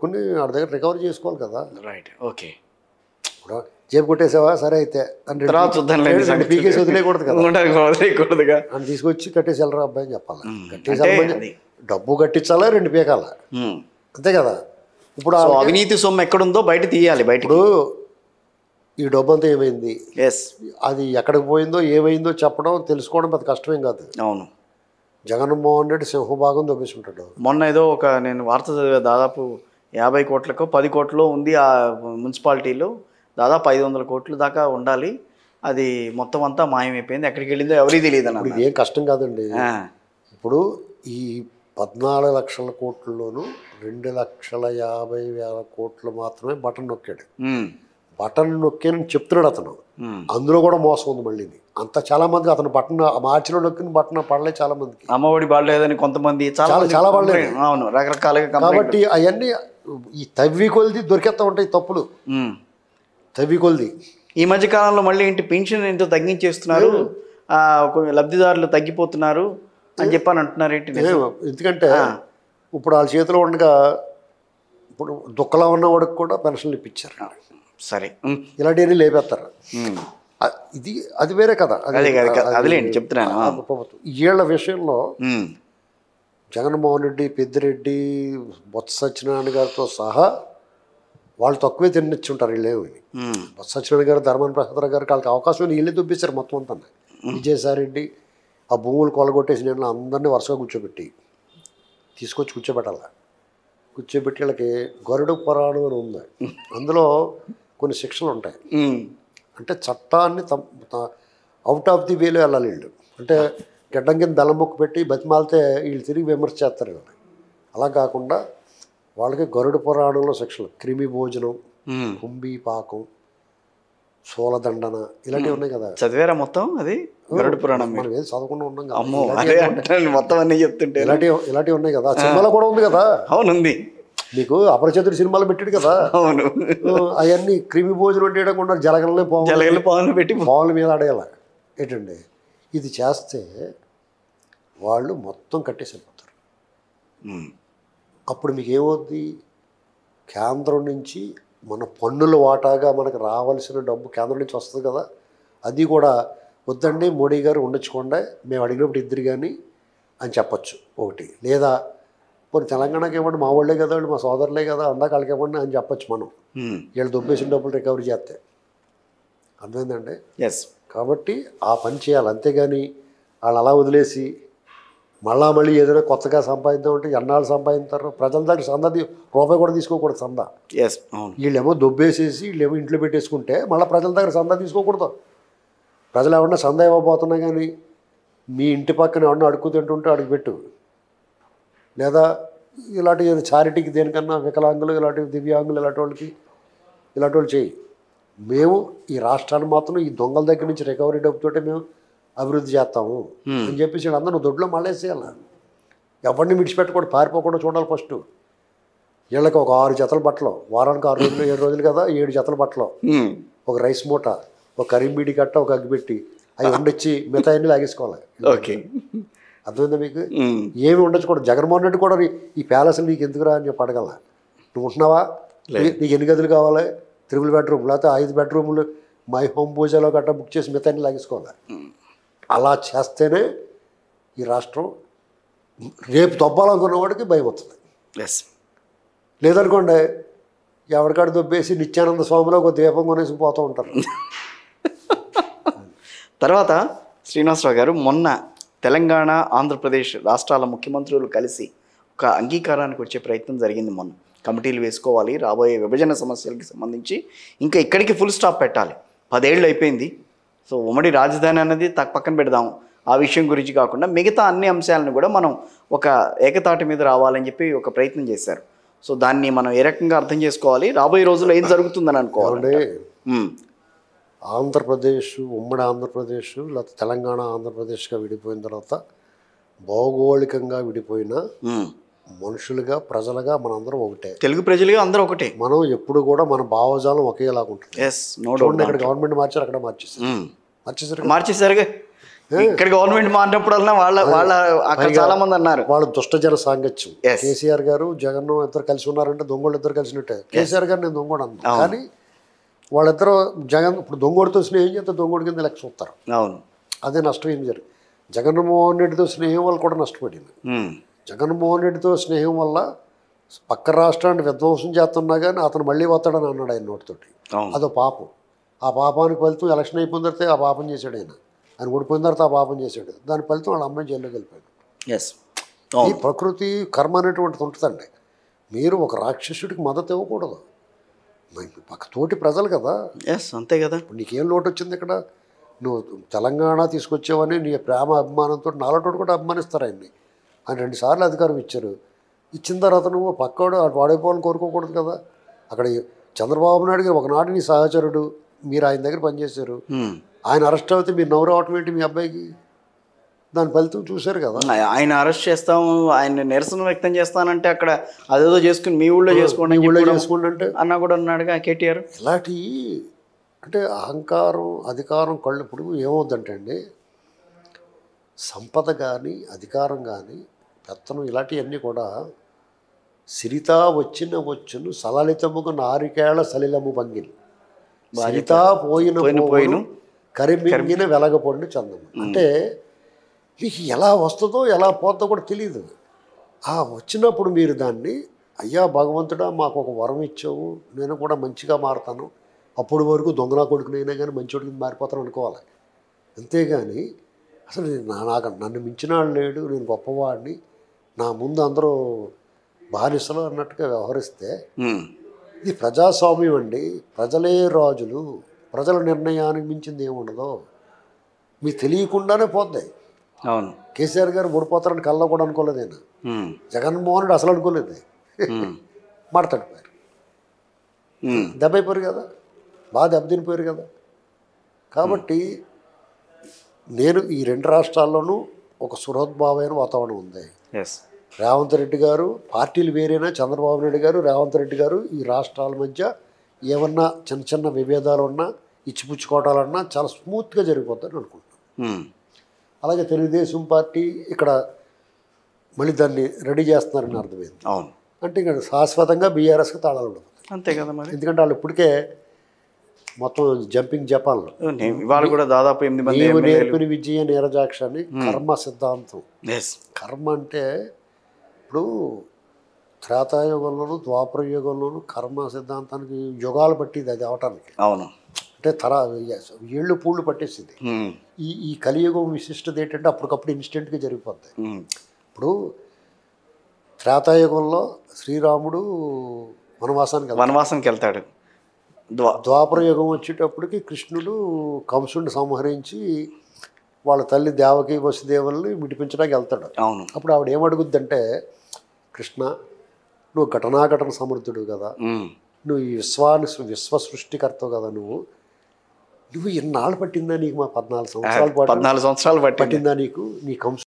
పట్టుకుని వాడి దగ్గర రికవర్ చేసుకోవాలి కదా. Right, okay. ఇప్పుడు జేబు కొట్టేసావా, సరే అయితే అని తర్వాత చూద్దాం, పీకేసి వదిలేయకూడదు కదా, వదిలేయకూడదుగా. అని తీసుకొచ్చి కట్టేసి వెళ్ళరా అబ్బాయి అని చెప్పాలి. కట్టేసి డబ్బు కట్టించాలా, 2 పీకాలా, అంతే కదా. ఇప్పుడు అవినీతి సొమ్ము ఎక్కడుందో బయట తీయాలి. ఇప్పుడు ఈ డబ్బు అంతా ఏమైంది, అది ఎక్కడికి పోయిందో ఏమైందో చెప్పడం తెలుసుకోవడం పెద్ద కష్టమేం కాదు. అవును. జగన్మోహన్ రెడ్డి సింహభాగం దొబ్బేసుకుంటాడు. మొన్న ఏదో నేను వార్త చదివా, దాదాపు 50 కోట్లకో 10 కోట్లో ఉంది ఆ మున్సిపాలిటీలో, దాదాపు 500 కోట్ల దాకా ఉండాలి, అది మొత్తం అంతా మాయమైపోయింది, ఎక్కడికి వెళ్ళిందో ఎవరికి తెలియదు అన్న. ఇప్పుడు ఏం కష్టం కాదండి. ఇప్పుడు ఈ 14 లక్షల కోట్లలోనూ 2,50,000 కోట్లు మాత్రమే బటన్ నొక్కాడు. బటన్ నొక్కానని చెప్తున్నాడు అతను, అందులో కూడా మోసం ఉంది మళ్ళీ. అంత చాలా మంది అతను బటన్ మార్చిలో నొక్కిన బటన్ పడలేదు, చాలా మందికి అమ్మఒడి పడలేదని కొంతమంది చాలా పడలేదు. అవును, రకరకాలుగా. కాబట్టి అవన్నీ ఈ తవ్వి కొలిది దొరికేస్తా ఉంటాయి తప్పులు, తవ్వి కొలిది. ఈ మధ్య కాలంలో మళ్ళీ ఏంటి పెన్షన్ ఎంతో తగ్గించేస్తున్నారు, లబ్ధిదారులు తగ్గిపోతున్నారు అని చెప్పని అంటున్నారు ఏంటి? ఎందుకంటే ఇప్పుడు వాళ్ళ చేతిలో ఉండగా ఇప్పుడు దుఃఖలా ఉన్నవాడికి కూడా పెన్షన్లు ఇప్పించారు. సరే, ఇలాంటివన్నీ లేపేస్తారు. ఇది అది వేరే కదా, అదిలేండి చెప్తున్నాను. ప్రభుత్వం వీళ్ళ విషయంలో జగన్మోహన్ రెడ్డి, పెద్దిరెడ్డి, బొత్స సత్యనారాయణ గారితో సహా వాళ్ళు తక్కువే తినిచ్చి ఉంటారు. వీళ్ళేమి బొత్స సత్యనారాయణ గారు, ధర్మాన ప్రసాద్ గారికి వాళ్ళకి అవకాశం వీళ్ళే దుబ్బేశారు మొత్తం అంతా. విజయసాయిరెడ్డి ఆ భూములు కొలగొట్టేసి నేను అందరినీ వరుసగా తీసుకొచ్చి కూర్చోబెట్టాలి. కూర్చోబెట్టి వీళ్ళకి గరుడ పురాణం అని ఉంది, అందులో కొన్ని శిక్షలు ఉంటాయి. అంటే చట్టాన్ని అవుట్ ఆఫ్ ది వేలో వెళ్ళాలి వీళ్ళు. అంటే గడ్డం కింద బెల్లం ముక్క పెట్టి బతిమాలితే వీళ్ళు తిరిగి విమర్శ చేస్తారు వీళ్ళు. అలా కాకుండా వాళ్ళకి గరుడ పురాణంలో శిక్షలు, క్రిమి భోజనం, కుంభీ పాకం, శూలదండన, ఇలాంటివి ఉన్నాయి కదా. చదివారా మొత్తం? అది గరుడ పురాణం మనం ఏది చదవకుండా ఉన్నాం కదా, మొత్తం అన్నీ చెప్తుంటే ఇలాంటివి ఉన్నాయి కదా. సినిమాలో కూడా ఉంది కదా. అవునుంది, మీకు అపరిచితుడు సినిమాలు పెట్టాడు కదా. అవును, అవన్నీ క్రిమి భోజనం చేయకుండా జలగలనే పావులు పెట్టి పావుల మీద ఆడేయాలి ఏంటండి. ఇది చేస్తే వాళ్ళు మొత్తం కట్టేసి వెళ్ళిపోతారు. అప్పుడు మీకు ఏమవుద్ది, కేంద్రం నుంచి మన పన్నుల వాటాగా మనకు రావాల్సిన డబ్బు కేంద్రం నుంచి వస్తుంది కదా, అది కూడా వద్దండి మోడీ గారు ఉండొచ్చుకోండి, మేము అడిగినప్పుడు ఇద్దరు కానీ అని చెప్పచ్చు ఒకటి. లేదా కొన్ని తెలంగాణకి ఇవ్వండి, మా వాళ్ళే కదా, మా సోదరులే కదా, అందాక వాళ్ళకి ఇవ్వండి అని చెప్పచ్చు మనం. వీళ్ళు దొబ్బేసిన డబ్బులు రికవరీ చేస్తే. అర్థమైందండి. కాబట్టి ఆ పని చేయాలి, అంతేగాని వాళ్ళు అలా వదిలేసి మళ్ళీ ఏదైనా కొత్తగా సంపాదిద్దామంటే ఎన్నాళ్ళు సంపాదిస్తారు. ప్రజల దగ్గర సందా రూపాయి కూడా తీసుకోకూడదు సందా. వీళ్ళేమో దొబ్బేసేసి వీళ్ళేమో ఇంట్లో పెట్టేసుకుంటే మళ్ళీ ప్రజల దగ్గర సందా తీసుకోకూడదు. ప్రజలు ఎవరన్నా సందా ఇవ్వబోతున్నా కానీ మీ ఇంటి పక్కన ఎవరన్నా అడుగు తింటుంటే అడుగు పెట్టు, లేదా ఇలాంటి చారిటీకి దేనికన్నా వికలాంగులు, ఇలాంటి దివ్యాంగులు, ఇలాంటి వాళ్ళు చేయి. మేము ఈ రాష్ట్రాన్ని మాత్రం ఈ దొంగల దగ్గర నుంచి రికవరీ డబ్బుతోటే మేము అభివృద్ధి చేస్తాము అని చెప్పేసి అందరూ దొడ్లో మళ్ళేసేయాలి. ఎవరిని విడిచిపెట్టకూడదు, పారిపోకుండా చూడాలి. ఫస్ట్ వీళ్ళకి ఒక 6 జతల బట్టలు, వారానికి 6 రోజులు 7 రోజులు కదా, 7 జతల బట్టలు, ఒక రైస్ మూట, ఒక కరింబీడి కట్ట, ఒక అగ్గిపెట్టి, అవి వండిచ్చి మిగతా అన్ని లాగేసుకోవాలి. ఓకే, అర్థమైందా మీకు? ఏమి ఉండొచ్చుకోవడం. జగన్మోహన్ రెడ్డి కూడా ఈ ప్యాలెస్లు నీకు ఎందుకురా అని చెప్పి అడగల. నువ్వు ఉంటున్నావా, నీకు ఎన్ని గదులు కావాలి, 3 బెడ్రూమ్ లేకపోతే 5 బెడ్రూములు మై హోమ్ పూజలో గట్ట బుక్ చేసి మిగతా అన్ని లాగేసుకోవాలి. అలా చేస్తేనే ఈ రాష్ట్రం రేపు తప్పాలనుకున్న వాడికి భయం వస్తుంది. లేదనుకోండి ఎవరికాడు దొబ్బేసి నిత్యానంద స్వామిలో ఒక దీపం కొనేసి పోతూ ఉంటారు. తర్వాత శ్రీనివాసరావు గారు, మొన్న తెలంగాణ, ఆంధ్రప్రదేశ్ రాష్ట్రాల ముఖ్యమంత్రులు కలిసి ఒక అంగీకారానికి వచ్చే ప్రయత్నం జరిగింది. మొన్న కమిటీలు వేసుకోవాలి, రాబోయే విభజన సమస్యలకి సంబంధించి ఇంకా ఇక్కడికి ఫుల్ స్టాప్ పెట్టాలి. 10 ఏళ్ళు అయిపోయింది. సో ఉమ్మడి రాజధాని అన్నది పక్కన పెడదాం, ఆ విషయం గురించి కాకుండా మిగతా అన్ని అంశాలను కూడా మనం ఒక ఏకతాటి మీద రావాలని చెప్పి ఒక ప్రయత్నం చేశారు. సో దాన్ని మనం ఏ రకంగా అర్థం చేసుకోవాలి, రాబోయే రోజుల్లో ఏం జరుగుతుందని అనుకోవాలి? ఆంధ్రప్రదేశ్, ఉమ్మడి ఆంధ్రప్రదేశ్ లేకపోతే తెలంగాణ ఆంధ్రప్రదేశ్గా విడిపోయిన తర్వాత భౌగోళికంగా విడిపోయిన మనుషులుగా, ప్రజలుగా మనందరం ఒకటే, తెలుగు ప్రజలుగా అందరూ ఒకటే. మనం ఎప్పుడు కూడా మన భావజాలం ఒకేలాగా ఉంటుంది. చూడండి, ఇక్కడ గవర్నమెంట్ మార్చారు, అక్కడ మార్చేసారు. మార్చేసారుగా. ఇక్కడ గవర్నమెంట్ మారినప్పుడల్లా వాళ్ళ అక్కడ చాలా మంది అన్నారు వాళ్ళు దుష్టజన సాంగత్యం. Yes. కేసీఆర్ గారు జగన్ ఇద్దరు కలిసి ఉన్నారంటే దొంగోళ్ళు ఇద్దరు కలిసినట్టే. కేసీఆర్ గారు నేను దొంగోడు అన్నా, కానీ వాళ్ళిద్దరూ జగన్ ఇప్పుడు దొంగోడితో స్నేహం చేస్తే దొంగోడి కింద లెక్క చూస్తారు. అవును. అదే నష్టం ఏం జరిగింది. జగన్మోహన్ రెడ్డితో స్నేహం వల్ల కూడా నష్టపడింది. జగన్మోహన్ రెడ్డితో స్నేహం వల్ల పక్క రాష్ట్రాన్ని విధ్వంసం చేస్తున్నా కానీ అతను మళ్ళీ వస్తాడని అన్నాడు ఆయన నోటితోటి. అదో పాపం. ఆ పాపానికి ఫలితం ఎలక్షన్ అయిపోయిన తర్వాత ఆ పాపం చేశాడు ఆయన ఓడిపోయిన తర్వాత ఆ పాపం చేశాడు. దాని ఫలితం వాళ్ళ అమ్మాయి జైల్లోకి వెళ్ళిపోయాడు. ఈ ప్రకృతి కర్మ అనేటువంటిది ఉంటుందండి. మీరు ఒక రాక్షసుడికి మద్దతు ఇవ్వకూడదు. పక్క తోటి ప్రజలు కదా. అంతే కదా. ఇప్పుడు నీకేం లోటు వచ్చింది ఇక్కడ? నువ్వు తెలంగాణ తీసుకొచ్చావని నీ ప్రేమ అభిమానంతో నాలుగు కూడా అభిమానిస్తారు ఆయన్ని. ఆయన 2 సార్లు అధికారం ఇచ్చారు. ఇచ్చిన తర్వాత నువ్వు పక్కవాడు వాడైపోవాలని కోరుకోకూడదు కదా. అక్కడ చంద్రబాబు నాయుడు గారు ఒకనాడు నీ సహచరుడు, మీరు ఆయన దగ్గర పనిచేశారు. ఆయన అరెస్ట్ అయితే మీరు నవ్వు రావటం ఏంటి మీ అబ్బాయికి? దాని ఫలితం చూశారు కదా. ఆయన అరెస్ట్ చేస్తాము, ఆయన నిరసన వ్యక్తం చేస్తానంటే అక్కడ అదేదో చేసుకుని మీ ఊళ్ళో చేసుకోండి అంటే అన్న కూడా అన్నాడుగా కేటీఆర్. ఇలాంటి అంటే అహంకారం అధికారం కళ్ళు ఇప్పుడు ఏమవుద్దంటే అండి, సంపద కానీ అధికారం కానీ పెత్తనం ఇలాంటివన్నీ కూడా సిరితా వచ్చును సలలితముగా నారికేళ సలిలము భంగిని సిరితా పోయిన కరిమింగిన వెలగపండు చందము. అంటే మీకు ఎలా వస్తుందో ఎలా పోతుందో కూడా తెలియదు. ఆ వచ్చినప్పుడు మీరు దాన్ని అయ్యా భగవంతుడా మాకు ఒక వరం ఇచ్చావు, నేను కూడా మంచిగా మారుతాను, అప్పటి వరకు దొంగలా కొడుకునైనా కానీ మంచోడికి మారిపోతాను అనుకోవాలి. అంతేగాని అసలు నాకు నన్ను మించినాడు లేడు, నేను గొప్పవాడిని, నా ముందు అందరూ బానిసలు అన్నట్టుగా వ్యవహరిస్తే ఇది ప్రజాస్వామ్యం అండి. ప్రజలే రాజులు, ప్రజల నిర్ణయానికి మించింది ఏముండదు. మీకు తెలియకుండానే పోద్దాయి. అవును. కేసీఆర్ గారు ఓడిపోతారని కల్లా కూడా అనుకోలేదు ఆయన. జగన్మోహన్ రెడ్డి అసలు అనుకోలేదు. మాట్లాడిపోయారు, దెబ్బైపోయారు కదా, బాగా దెబ్బతినిపోయారు కదా. కాబట్టి నేను ఈ 2 రాష్ట్రాల్లోనూ ఒక సుహృద్భావమైన వాతావరణం ఉంది. రేవంత్ రెడ్డి గారు పార్టీలు వేరైనా చంద్రబాబు నాయుడు గారు రేవంత్ రెడ్డి గారు ఈ రాష్ట్రాల మధ్య ఏమన్నా చిన్న చిన్న విభేదాలు ఉన్నా ఇచ్చిపుచ్చుకోవటాలన్నా చాలా స్మూత్గా జరిగిపోతారని అనుకుంటున్నాను. అలాగే తెలుగుదేశం పార్టీ ఇక్కడ మళ్ళీ దాన్ని రెడీ చేస్తున్నారని అర్థమైంది. అవును. అంటే ఇక్కడ శాశ్వతంగా బీఆర్ఎస్కి తాళాలు ఉండదు. అంతే కదా మరి. ఎందుకంటే వాళ్ళు ఇప్పటికే మొత్తం జంపింగ్ జపాన్లో ఇవాళ కూడా దాదాపు 8 మంది నేర్పిన విజయ నీరజాక్ష అని కర్మ సిద్ధాంతం. కర్మ అంటే ఇప్పుడు త్రేతాయుగంలోను ద్వాపర యుగంలోను కర్మ సిద్ధాంతానికి యుగాలు పట్టింది అది అవటానికి. అవును. అంటే ఏళ్ళు పూళ్ళు పట్టేసింది. ఈ కలియుగం విశిష్టత ఏంటంటే అప్పటికప్పుడు ఇన్స్టెంట్గా జరిగిపోద్ది. ఇప్పుడు త్రేతాయుగంలో శ్రీరాముడు వనవాసానికి వెళ్తాడు. ద్వాపర యుగం వచ్చేటప్పటికి కృష్ణుడు కంసుడిని సంహరించి వాళ్ళ తల్లి దేవకి వసుదేవుల్ని విడిపించడానికి వెళ్తాడు. అవును. అప్పుడు ఆవిడ ఏమడుగుద్దంటే, కృష్ణ నువ్వు ఘటనాఘటన సమర్థుడు కదా, నువ్వు ఈ విశ్వ సృష్టికర్తవు కదా, నువ్వు ఇన్నాళ్ళు పట్టిందా నీకు? మా 14 సంవత్సరాలు పట్టిందా నీకు నీ కంసుడు